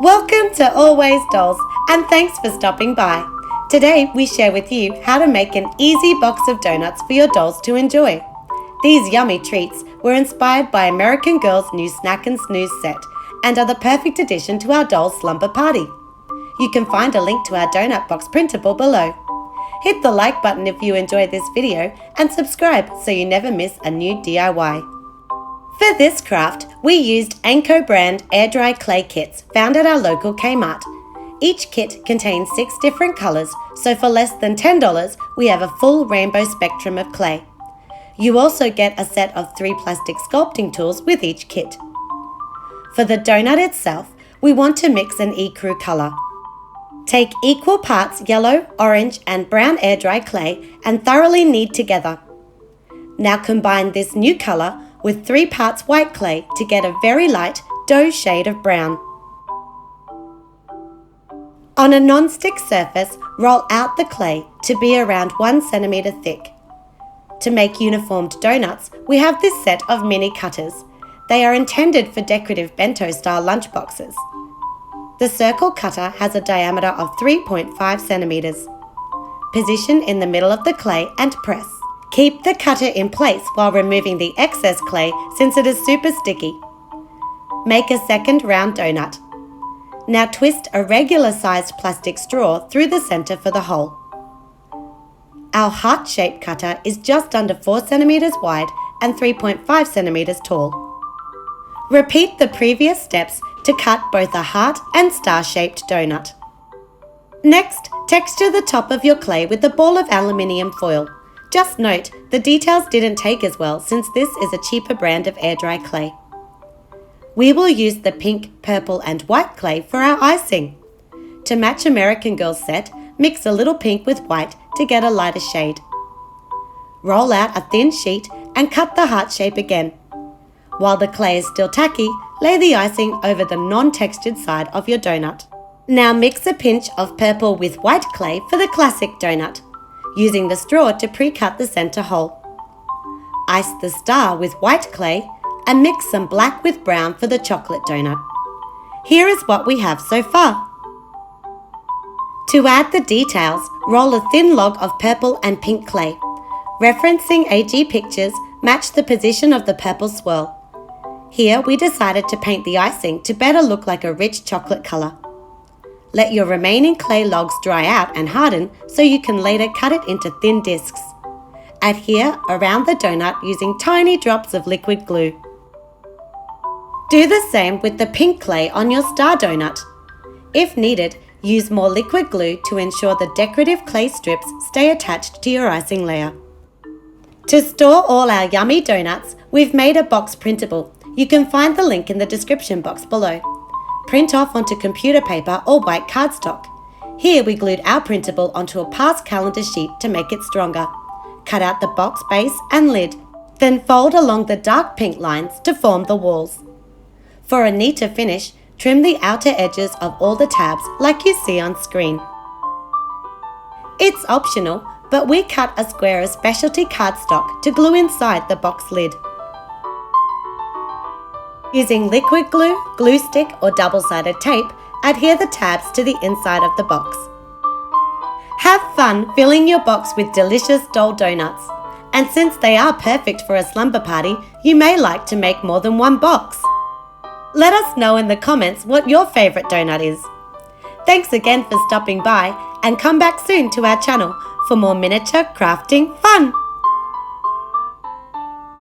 Welcome to Always Dolls, and thanks for stopping by. Today we share with you how to make an easy box of donuts for your dolls to enjoy. These yummy treats were inspired by American Girl's new Snack and Snooze set and are the perfect addition to our doll's slumber party. You can find a link to our Doughnut Box printable below. Hit the like button if you enjoyed this video and subscribe so you never miss a new DIY. For this craft, we used Anko brand air dry clay kits found at our local Kmart. Each kit contains 6 different colours, so for less than $10 we have a full rainbow spectrum of clay. You also get a set of 3 plastic sculpting tools with each kit. For the donut itself, we want to mix an ecru colour. Take equal parts yellow, orange and brown air dry clay and thoroughly knead together. Now combine this new colour with 3 parts white clay to get a very light dough shade of brown. On a non-stick surface, roll out the clay to be around 1 centimetre thick. To make uniformed donuts, we have this set of mini cutters. They are intended for decorative bento-style lunch boxes. The circle cutter has a diameter of 3.5 centimetres. Position in the middle of the clay and press. Keep the cutter in place while removing the excess clay since it is super sticky. Make a second round donut. Now twist a regular sized plastic straw through the centre for the hole. Our heart-shaped cutter is just under 4 centimetres wide and 3.5 centimetres tall. Repeat the previous steps to cut both a heart and star-shaped donut. Next, texture the top of your clay with a ball of aluminium foil. Just note, the details didn't take as well since this is a cheaper brand of air dry clay. We will use the pink, purple and white clay for our icing. To match American Girl's set, mix a little pink with white to get a lighter shade. Roll out a thin sheet and cut the heart shape again. While the clay is still tacky, lay the icing over the non-textured side of your donut. Now mix a pinch of purple with white clay for the classic donut, using the straw to pre-cut the centre hole. Ice the star with white clay and mix some black with brown for the chocolate donut. Here is what we have so far. To add the details, roll a thin log of purple and pink clay. Referencing AG pictures, match the position of the purple swirl. Here we decided to paint the icing to better look like a rich chocolate colour. Let your remaining clay logs dry out and harden so you can later cut it into thin discs. Adhere around the donut using tiny drops of liquid glue. Do the same with the pink clay on your star donut. If needed, use more liquid glue to ensure the decorative clay strips stay attached to your icing layer. To store all our yummy donuts, we've made a box printable. You can find the link in the description box below. Print off onto computer paper or white cardstock. Here we glued our printable onto a past calendar sheet to make it stronger. Cut out the box base and lid, then fold along the dark pink lines to form the walls. For a neater finish, trim the outer edges of all the tabs like you see on screen. It's optional, but we cut a square of specialty cardstock to glue inside the box lid. Using liquid glue, glue stick or double-sided tape, adhere the tabs to the inside of the box. Have fun filling your box with delicious doll donuts. And since they are perfect for a slumber party, you may like to make more than one box. Let us know in the comments what your favourite donut is. Thanks again for stopping by and come back soon to our channel for more miniature crafting fun!